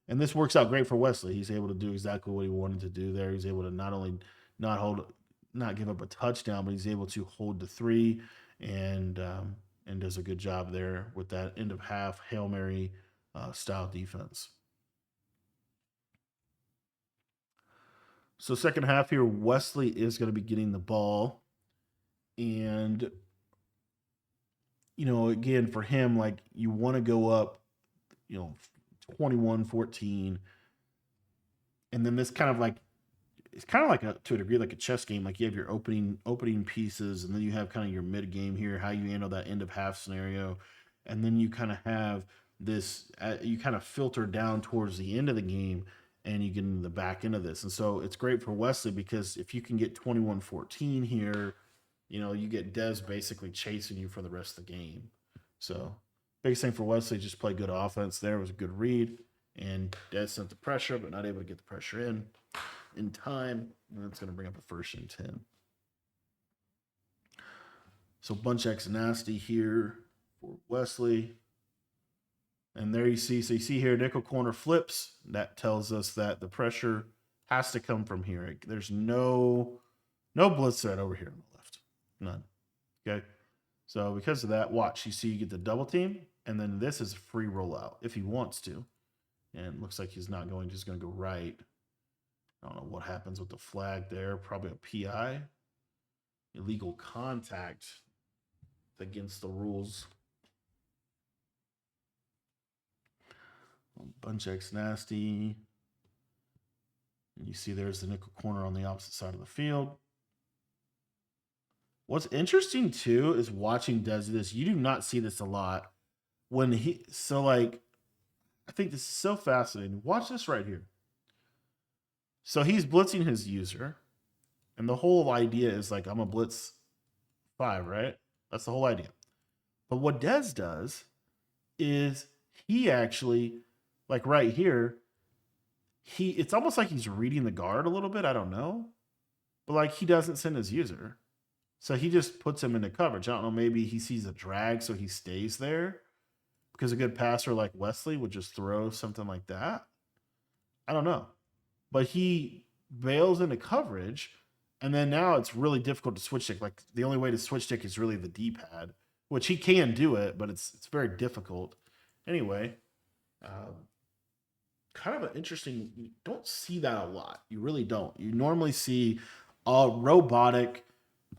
And this works out great for Wesley. He's able to do exactly what he wanted to do there. He's able to not only not give up a touchdown, but he's able to hold the 3 and does a good job there with that end of half Hail Mary style defense. So 2nd half here, Wesley is going to be getting the ball. And, again, for him, you want to go up, 21-14. And then this kind of it's kind of like to a degree like a chess game. You have your opening pieces, and then you have kind of your mid game here, how you handle that end of half scenario, and then you kind of have this. You kind of filter down towards the end of the game, and you get into the back end of this. And so it's great for Wesley because if you can get 21-14 here, you get Dez basically chasing you for the rest of the game. So biggest thing for Wesley, just play good offense there. It was a good read. And Dez sent the pressure, but not able to get the pressure in time. And that's going to bring up a 1st and 10. So bunch X nasty here for Wesley. And there you see, so you see here, nickel corner flips. That tells us that the pressure has to come from here. There's no blitz threat over here on the left. None. Okay. So because of that, watch. You see you get the double team, and then this is a free rollout if he wants to. And it looks like he's not going, just going to go right. I don't know what happens with the flag there. Probably a PI. Illegal contact against the rules. Bunch X nasty. And you see there's the nickel corner on the opposite side of the field. What's interesting too is watching Dez do this. You do not see this a lot when I think this is so fascinating. Watch this right here. So he's blitzing his user, and the whole idea is like, I'm a blitz 5, right? That's the whole idea. But what Dez does is he actually, like right here, it's almost like he's reading the guard a little bit. I don't know. But like he doesn't send his user. So he just puts him into coverage. I don't know, maybe he sees a drag, so he stays there. Because a good passer like Wesley would just throw something like that. I don't know. But he bails into coverage, and then now it's really difficult to switch stick. Like the only way to switch stick is really the D-pad, which he can do it, but it's very difficult. Anyway, kind of an interesting. You don't see that a lot. You really don't. You normally see a robotic.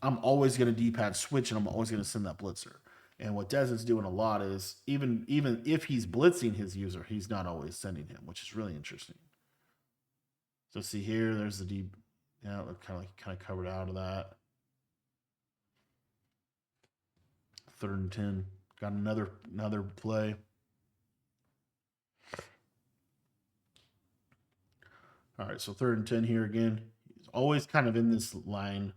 I'm always going to D-pad switch, and I'm always going to send that blitzer. And what Dez is doing a lot is even if he's blitzing his user, he's not always sending him, which is really interesting. So see here, there's the deep. Yeah, we're kind of covered out of that. 3rd and 10. Got another play. All right, so 3rd and 10 here again. He's always kind of in this line.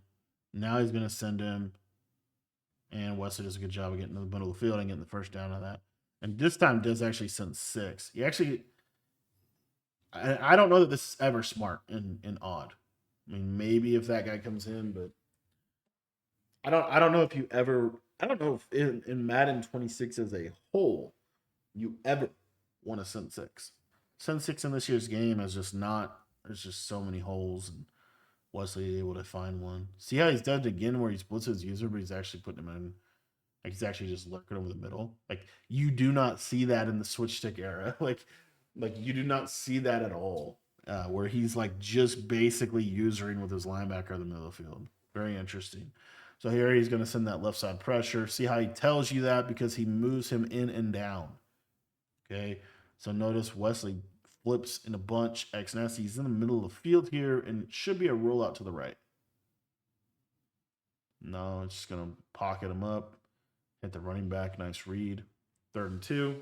Now he's going to send him. And Wesley does a good job of getting to the middle of the field and getting the first down on that. And this time does actually send 6. He actually, I don't know that this is ever smart and odd. I mean, maybe if that guy comes in, but I don't know if you ever, I don't know if in Madden 26 as a whole, you ever want to send 6. Send 6 in this year's game is just not, there's just so many holes, and Wesley able to find one. See how he's done it again where he's blitzed his user, but he's actually putting him in. Like he's actually just lurking over the middle. Like you do not see that in the switch stick era. Like you do not see that at all. Where he's like just basically usering with his linebacker in the middle of the field. Very interesting. So here he's going to send that left side pressure. See how he tells you that? Because he moves him in and down. Okay. So notice Wesley flips in a bunch. X nasty. He's in the middle of the field here, and it should be a rollout to the right. No, it's just going to pocket him up. Hit the running back. Nice read. 3rd and 2.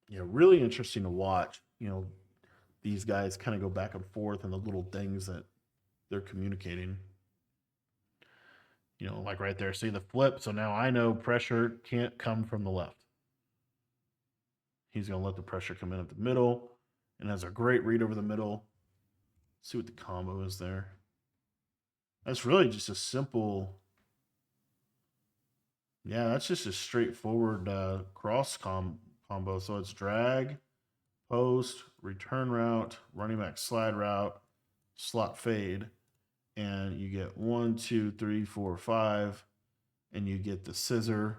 Yeah, really interesting to watch. These guys kind of go back and forth and the little things that they're communicating. Like right there, see the flip. So now I know pressure can't come from the left. He's going to let the pressure come in at the middle and has a great read over the middle. See what the combo is there. That's really just a simple. Yeah, that's just a straightforward cross combo. So it's drag, post, return route, running back slide route, slot fade. And you get 1, 2, 3, 4, 5. And you get the scissor,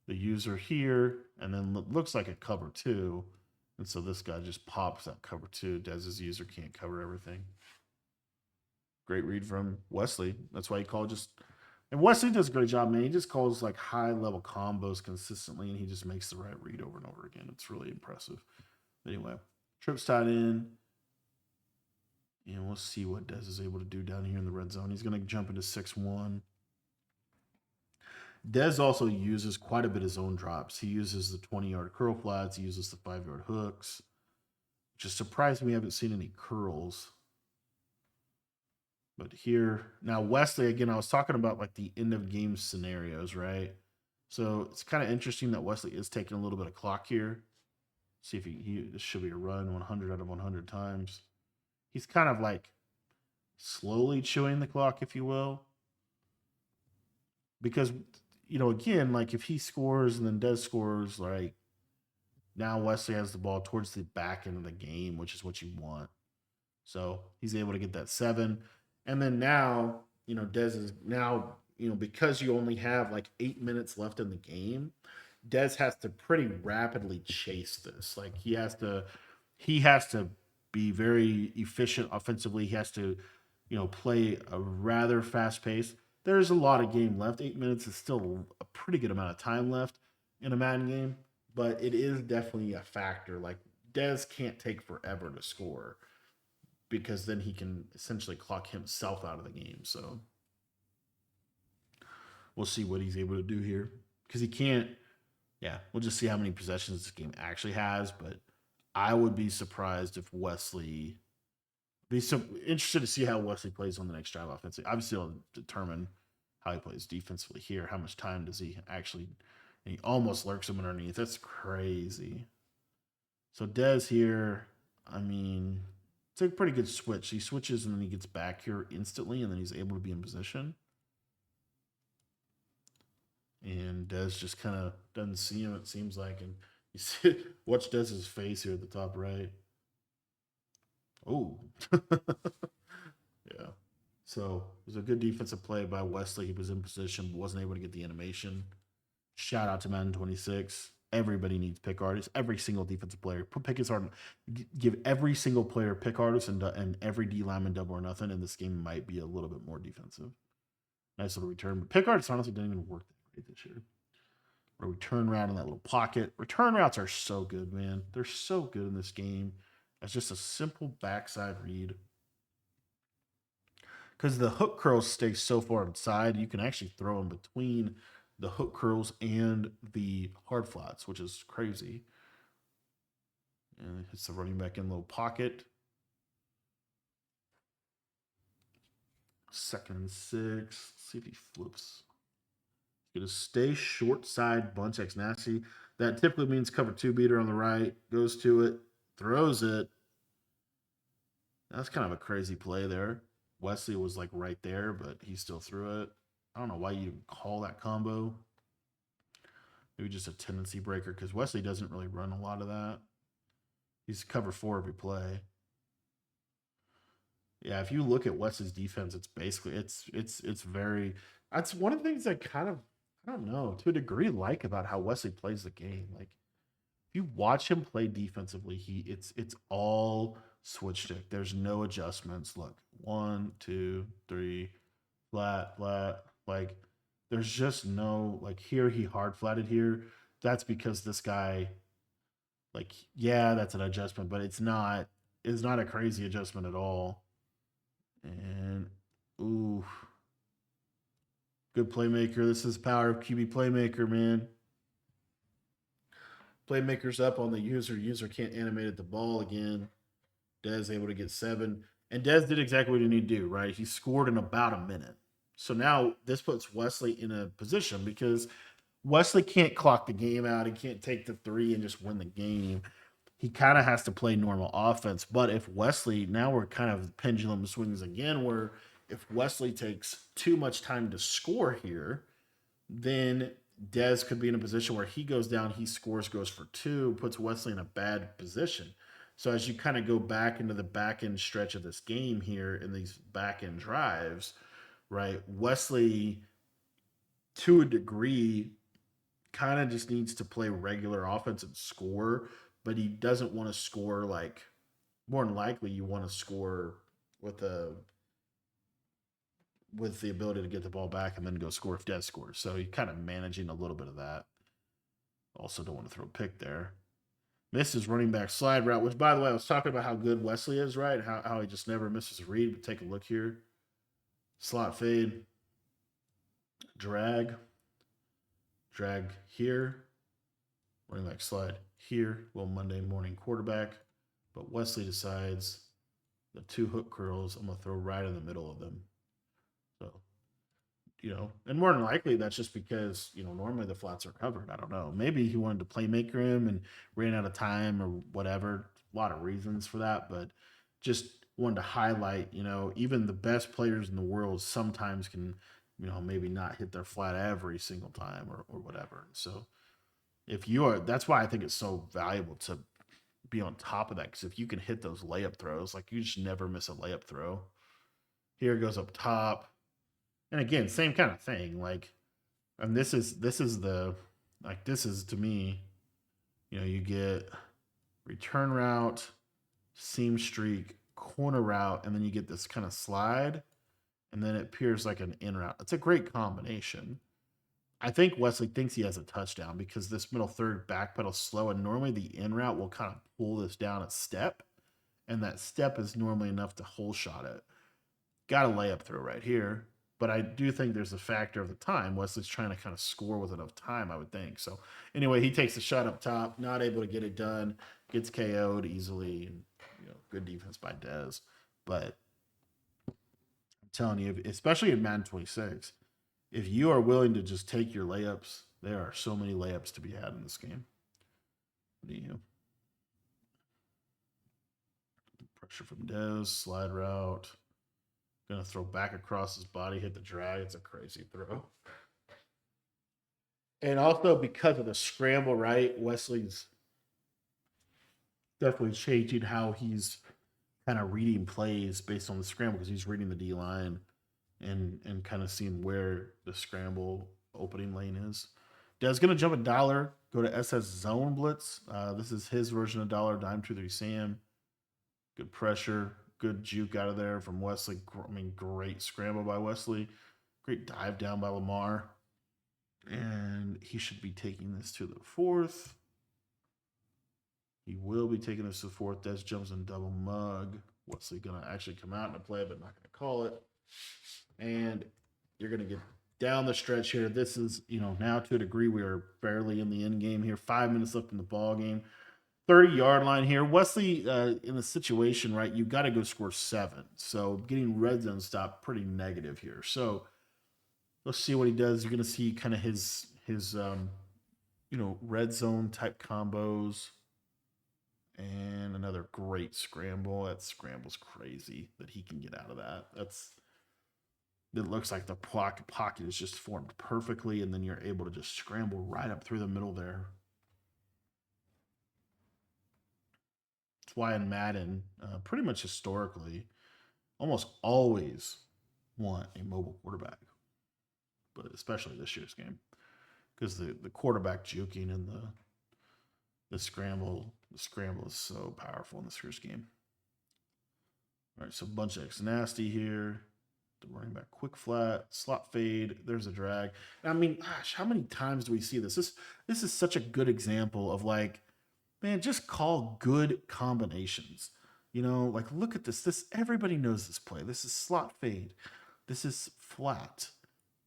the user here, and then looks like a cover 2. And so this guy just pops that cover 2. Dez's user can't cover everything. Great read from Wesley. That's why he called just. And Wesley does a great job, man. He just calls like high level combos consistently, and he just makes the right read over and over again. It's really impressive. Anyway, trips tied in. And we'll see what Dez is able to do down here in the red zone. He's going to jump into 6-1. Dez also uses quite a bit of zone drops. He uses the 20-yard curl flats. He uses the 5-yard hooks. Which is surprising we haven't seen any curls. But here, now Wesley, again, I was talking about like the end of game scenarios, right? So it's kind of interesting that Wesley is taking a little bit of clock here. See if this should be a run 100 out of 100 times. He's kind of like slowly chewing the clock, if you will, because again, like if he scores and then does scores, like now Wesley has the ball towards the back end of the game, which is what you want. So he's able to get that 7. And then now, Dez is now, because you only have like 8 minutes left in the game, Dez has to pretty rapidly chase this. Like he has to be very efficient offensively. He has to, play a rather fast pace. There's a lot of game left. 8 minutes is still a pretty good amount of time left in a Madden game, but it is definitely a factor. Like Dez can't take forever to score because then he can essentially clock himself out of the game. So we'll see what he's able to do here because he can't. Yeah, we'll just see how many possessions this game actually has. But I would be surprised if Wesley. Be so interested to see how Wesley plays on the next drive offensively. Obviously, it'll determine how he plays defensively here. How much time does he actually? And he almost lurks him underneath. That's crazy. So Dez here, I mean, it's a pretty good switch. He switches and then he gets back here instantly, and then he's able to be in position. And Dez just kind of doesn't see him, it seems like. And you see, watch Dez's face here at the top right. Oh, yeah. So it was a good defensive play by Wesley. He was in position, but wasn't able to get the animation. Shout out to Madden 26. Everybody needs pick artists. Every single defensive player. Put pick his art. Give every single player pick artists and every D lineman double or nothing. And this game might be a little bit more defensive. Nice little return. But pick artists honestly didn't even work that great this year. Or return route in that little pocket. Return routes are so good, man. They're so good in this game. It's just a simple backside read. Because the hook curls stay so far inside, you can actually throw them between the hook curls and the hard flats, which is crazy. And it's the running back in little pocket. 2nd and 6. Let's see if he flips. He's going to stay short side bunch X nasty. That typically means cover 2 beater on the right. Goes to it, throws it. That's kind of a crazy play there. Wesley was like right there, but he still threw it. I don't know why you call that combo. Maybe just a tendency breaker because Wesley doesn't really run a lot of that. He's cover 4 every play. Yeah, if you look at Wesley's defense, it's basically it's very. That's one of the things I kind of I don't know to a degree like about how Wesley plays the game. Like if you watch him play defensively, it's all switch stick. There's no adjustments. Look, 1, 2, 3, flat, flat. Like there's just no like here he hard flatted here. That's because this guy, like, yeah, that's an adjustment, but it's not a crazy adjustment at all. And ooh, good playmaker. This is power of QB playmaker, man. Playmaker's up on the user. User can't animate the ball again. Dez able to get 7. And Dez did exactly what he needed to do, right? He scored in about a minute. So now this puts Wesley in a position because Wesley can't clock the game out. He can't take the 3 and just win the game. He kind of has to play normal offense. But if Wesley, now we're kind of pendulum swings again, where if Wesley takes too much time to score here, then Dez could be in a position where he goes down, he scores, goes for 2, puts Wesley in a bad position. So as you kind of go back into the back end stretch of this game here in these back end drives, right? Wesley, to a degree, kind of just needs to play regular offense and score, but he doesn't want to score like more than likely you want to score with a with the ability to get the ball back and then go score if Dez scores. So he's kind of managing a little bit of that. Also, don't want to throw a pick there. Misses running back slide route, which, by the way, I was talking about how good Wesley is, right? How he just never misses a read. But take a look here. Slot fade. Drag. Drag here. Running back slide here. Well, Monday morning quarterback. But Wesley decides the 2 hook curls I'm going to throw right in the middle of them. So, and more than likely that's just because, normally the flats are covered. I don't know. Maybe he wanted to playmaker him and ran out of time or whatever. A lot of reasons for that, but just wanted to highlight, even the best players in the world sometimes can, maybe not hit their flat every single time or whatever. So if you are, that's why I think it's so valuable to be on top of that. Because if you can hit those layup throws, like you just never miss a layup throw. Here goes up top, and again, same kind of thing. Like, and this is the like this is to me, you get return route, seam streak, corner route, and then you get this kind of slide, and then it appears like an in route. It's a great combination. I think Wesley thinks he has a touchdown because this middle third backpedal slow, and normally the in route will kind of pull this down a step, and that step is normally enough to hole shot it. Got a layup throw right here, but I do think there's a factor of the time. Wesley's trying to kind of score with enough time, I would think. So anyway, he takes the shot up top, not able to get it done, gets KO'd easily, and good defense by Dez. But I'm telling you, especially in Madden 26, if you are willing to just take your layups, there are so many layups to be had in this game. What do you? Pressure from Dez, slide route. Gonna throw back across his body, hit the drag. It's a crazy throw. And also because of the scramble, right? Wesley's definitely changing how he's kind of reading plays based on the scramble because he's reading the D line and kind of seeing where the scramble opening lane is. Dad's gonna jump a dollar, go to SS Zone Blitz. This is his version of dollar dime 2-3 Sam. Good pressure, good juke out of there from Wesley. I mean, great scramble by Wesley. Great dive down by Lamar. And he should be taking this to the fourth. He will be taking this to the fourth. Des jumps in double mug. Wesley going to actually come out in a play, but not going to call it. And you're going to get down the stretch here. This is, now to a degree, we are barely in the end game here. 5 minutes left in the ball game. 30-yard line here. Wesley, in the situation, right, you got to go score 7. So getting red zone stop pretty negative here. So let's see what he does. You're going to see kind of his red zone type combos. And another great scramble. That scramble's crazy that he can get out of that. It looks like the pocket is just formed perfectly, and then you're able to just scramble right up through the middle there. That's why in Madden, pretty much historically, almost always want a mobile quarterback, but especially this year's game because the quarterback juking and the scramble is so powerful in this first game. All right, so a bunch of X nasty here. The running back quick flat, slot fade. There's a drag. I mean, gosh, how many times do we see this? This is such a good example of like, man, just call good combinations. Like look at this. This everybody knows this play. This is slot fade. This is flat.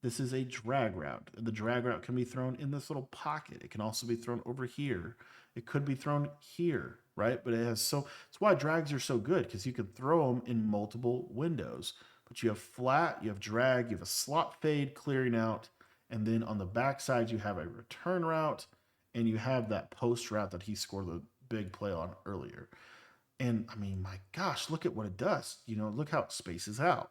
This is a drag route. The drag route can be thrown in this little pocket. It can also be thrown over here. It could be thrown here, right? But it's why drags are so good because you can throw them in multiple windows. But you have flat, you have drag, you have a slot fade clearing out, and then on the backside you have a return route, and you have that post route that he scored the big play on earlier. And I mean, my gosh, look at what it does. Look how it spaces out.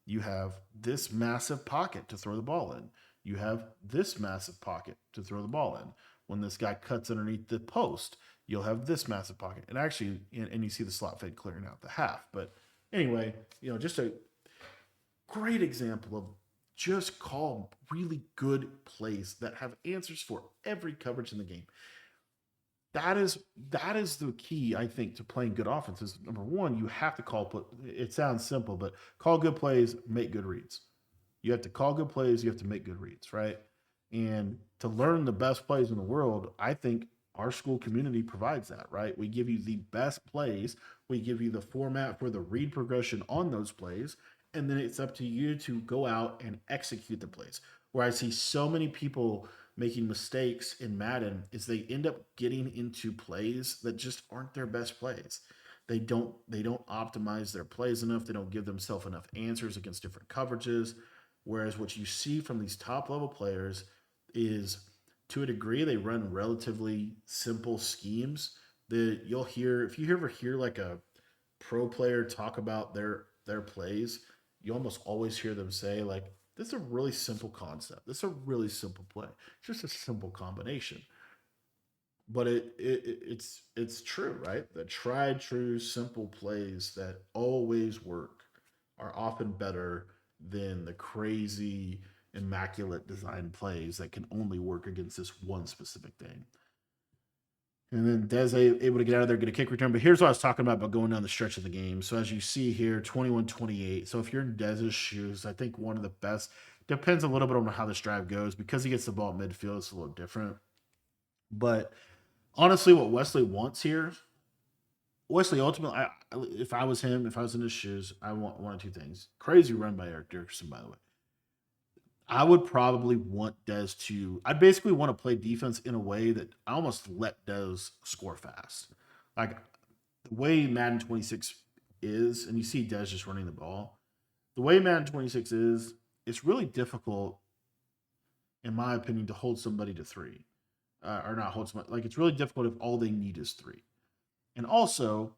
You have this massive pocket to throw the ball in. You have this massive pocket to throw the ball in. When this guy cuts underneath the post, you'll have this massive pocket. And actually, and you see the slot fade clearing out the half. But anyway, just a great example of just call really good plays that have answers for every coverage in the game. That is the key, I think, to playing good offenses. Number one, you have to call. It sounds simple, but call good plays, make good reads. You have to call good plays. You have to make good reads, right? And to learn the best plays in the world, I think our school community provides that, right? We give you the best plays. We give you the format for the read progression on those plays. And then it's up to you to go out and execute the plays. Where I see so many people making mistakes in Madden is they end up getting into plays that just aren't their best plays. They don't optimize their plays enough. They don't give themselves enough answers against different coverages. Whereas what you see from these top level players is to a degree they run relatively simple schemes that you'll hear if you ever hear like a pro player talk about their plays, you almost always hear them say like, "This is a really simple concept. This is a really simple play. It's just a simple combination." But it's true, right? The tried true simple plays that always work are often better than the crazy immaculate design plays that can only work against this one specific thing. And then Dez able to get out of there, get a kick return. But here's what I was talking about going down the stretch of the game. So as you see here, 21-28. So if you're in Dez's shoes, I think one of the best, depends a little bit on how this drive goes. Because he gets the ball at midfield, it's a little different. But honestly, what Wesley wants here, Wesley ultimately, if I was him, if I was in his shoes, I want one of two things. Crazy run by Eric Dickerson, by the way. I would probably want Dez to. I basically want to play defense in a way that I almost let Dez score fast. Like the way Madden 26 is, and you see Dez just running the ball. The way Madden 26 is, it's really difficult, in my opinion, to hold somebody to three, or not hold somebody. Like it's really difficult if all they need is three. And also,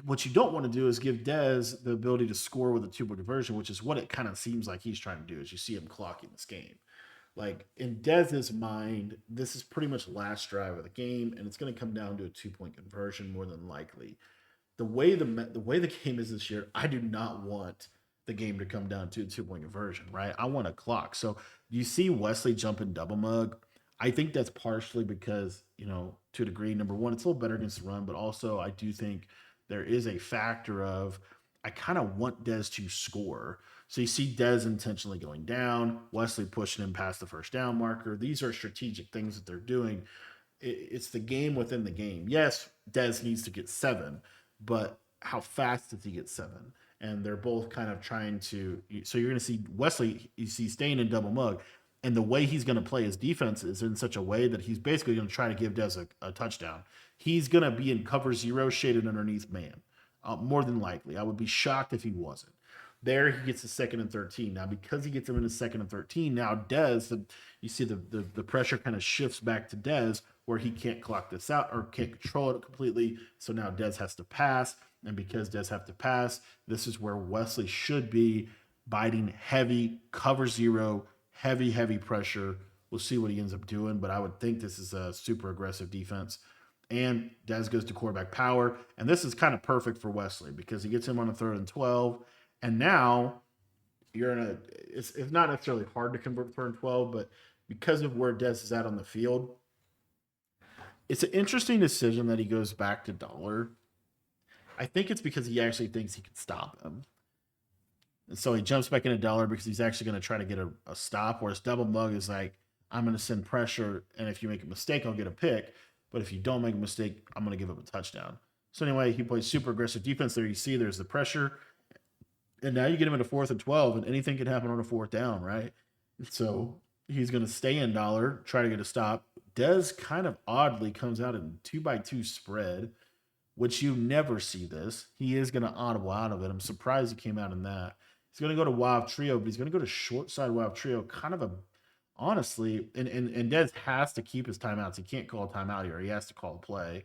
what you don't want to do is give Dez the ability to score with a two-point conversion, which is what it kind of seems like he's trying to do. As you see him clocking this game, like in Dez's mind, this is pretty much the last drive of the game, and it's going to come down to a two-point conversion more than likely. The way the game is this year, I do not want the game to come down to a two-point conversion, right? I want a clock. So you see Wesley jumping double mug. I think that's partially because, to a degree, number one, it's a little better against the run, but also I do think there is a factor of I kind of want Dez to score. So you see Dez intentionally going down, Wesley pushing him past the first down marker. These are strategic things that they're doing. It's the game within the game. Yes, Dez needs to get seven, but how fast does he get seven? And they're both kind of trying to. So you're going to see Wesley, you see staying in double mug, and the way he's going to play his defense is in such a way that he's basically going to try to give Dez a touchdown. He's going to be in cover zero, shaded underneath man, more than likely. I would be shocked if he wasn't. There, he gets a second and 13. Now, because he gets him in a second and 13, now Dez, you see the pressure kind of shifts back to Dez where he can't clock this out or can't control it completely. So now Dez has to pass. And because Dez have to pass, this is where Wesley should be biting heavy, cover zero, heavy pressure. We'll see what he ends up doing, but I would think this is a super aggressive defense. And Dez goes to quarterback power. And this is kind of perfect for Wesley because he gets him on a 3rd and 12. And now you're in a, it's not necessarily hard to convert 3rd and 12, but because of where Dez is at on the field, it's an interesting decision that he goes back to dollar. I think it's because he actually thinks he can stop him. And so he jumps back into dollar because he's actually going to try to get a stop, whereas double mug is like, I'm going to send pressure, and if you make a mistake, I'll get a pick. But if you don't make a mistake, I'm going to give up a touchdown. So anyway, he plays super aggressive defense there. You see there's the pressure. And now you get him into 4th and 12, and anything can happen on a 4th down, right? So he's going to stay in dollar, try to get a stop. Dez kind of oddly comes out in 2x2 spread, which you never see this. He is going to audible out of it. I'm surprised he came out in that. He's going to go to Wild Trio, but he's going to go to short side Wild Trio. Kind of a, honestly, and Dez has to keep his timeouts. He can't call a timeout here. He has to call a play.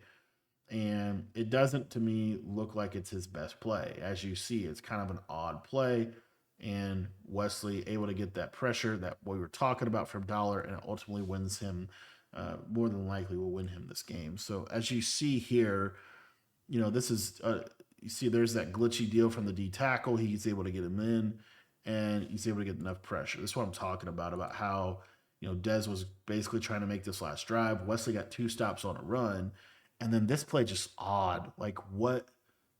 And it doesn't, to me, look like it's his best play. As you see, it's kind of an odd play. And Wesley able to get that pressure that we were talking about from Dollar, and it ultimately wins him, more than likely will win him this game. So as you see here, this is, you see there's that glitchy deal from the D tackle. He's able to get him in, and he's able to get enough pressure. This is what I'm talking about how, Dez was basically trying to make this last drive. Wesley got 2 stops on a run. And then this play just odd. Like what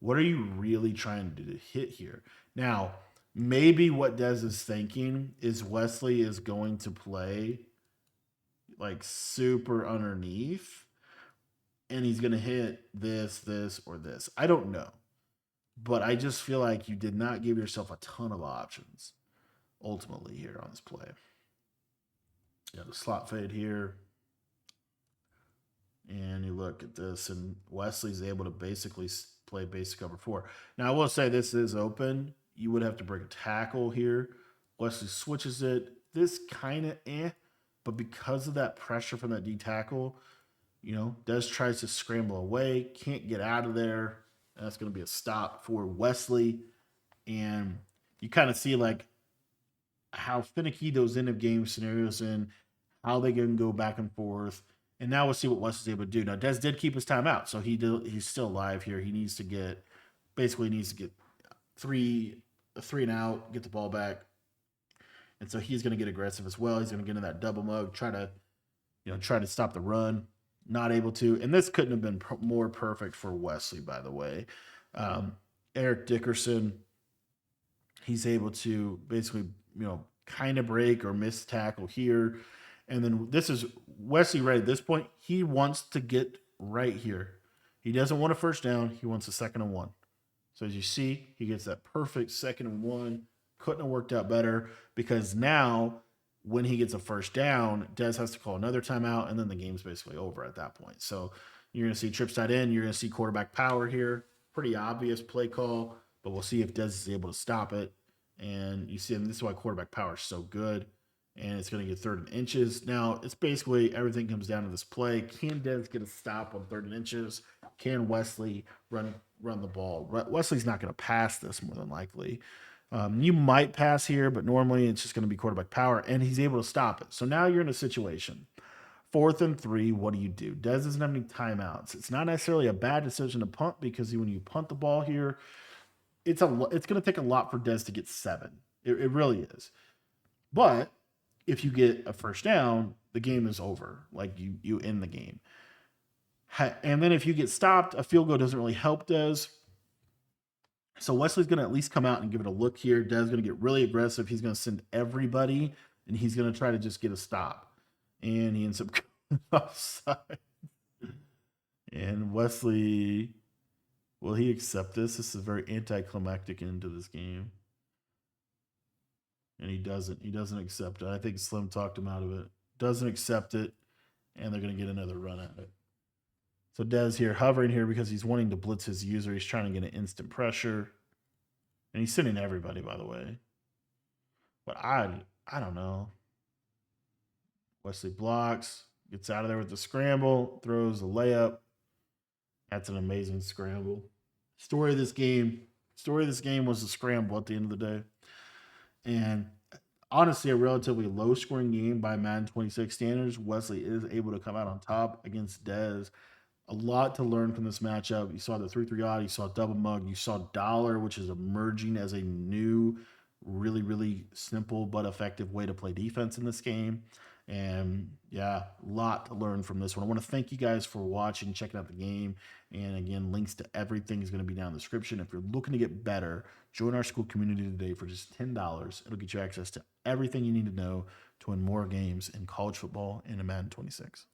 are you really trying to hit here? Now, maybe what Dez is thinking is Wesley is going to play like super underneath and he's going to hit this, or this. I don't know. But I just feel like you did not give yourself a ton of options ultimately here on this play. The slot fade here. And you look at this, and Wesley's able to basically play basic cover 4. Now, I will say this is open. You would have to break a tackle here. Wesley switches it. This kind of but because of that pressure from that D tackle, Dez tries to scramble away, can't get out of there. And that's going to be a stop for Wesley. And you kind of see like how finicky those end of game scenarios and how they can go back and forth. And now we'll see what Wesley's able to do. Now Des did keep his timeout, so he's still alive here. He needs to get three a three and out, get the ball back. And so he's going to get aggressive as well. He's going to get in that double mug, try to stop the run. Not able to. And this couldn't have been more perfect for Wesley, by the way. Um, Eric Dickerson, he's able to basically, kind of break or miss tackle here. And then this is Wesley right at this point. He wants to get right here. He doesn't want a first down. He wants a 2nd and 1. So as you see, he gets that perfect 2nd and 1. Couldn't have worked out better because now when he gets a first down, Des has to call another timeout, and then the game's basically over at that point. So you're going to see trips tight end. You're going to see quarterback power here. Pretty obvious play call, but we'll see if Des is able to stop it. And you see, this is why quarterback power is so good. And it's going to get 3rd and inches. Now, it's basically everything comes down to this play. Can Des get a stop on 3rd and inches? Can Wesley run the ball? Wesley's not going to pass this more than likely. You might pass here, but normally it's just going to be quarterback power, and he's able to stop it. So now you're in a situation. 4th and 3, what do? Des doesn't have any timeouts. It's not necessarily a bad decision to punt because when you punt the ball here, it's going to take a lot for Des to get 7. It really is. But if you get a first down, the game is over. Like you end the game. And then if you get stopped, a field goal doesn't really help Des. So Wesley's going to at least come out and give it a look here. Des going to get really aggressive. He's going to send everybody, and he's going to try to just get a stop. And he ends up going offside. And Wesley, will he accept this? This is a very anticlimactic end to this game. And he doesn't. He doesn't accept it. I think Slim talked him out of it. Doesn't accept it, and they're going to get another run at it. So Des here hovering here because he's wanting to blitz his user. He's trying to get an instant pressure. And he's sending everybody, by the way. But I don't know. Wesley blocks, gets out of there with the scramble, throws a layup. That's an amazing scramble. Story of this game was the scramble at the end of the day. And honestly, a relatively low-scoring game by Madden 26 standards. Wesley is able to come out on top against Des. A lot to learn from this matchup. You saw the 3-3 odd, you saw double mug, you saw dollar, which is emerging as a new, really, really simple but effective way to play defense in this game. And yeah, a lot to learn from this one. I want to thank you guys for watching, checking out the game. And again, links to everything is going to be down in the description. If you're looking to get better, join our school community today for just $10. It'll get you access to everything you need to know to win more games in college football and in Madden 26.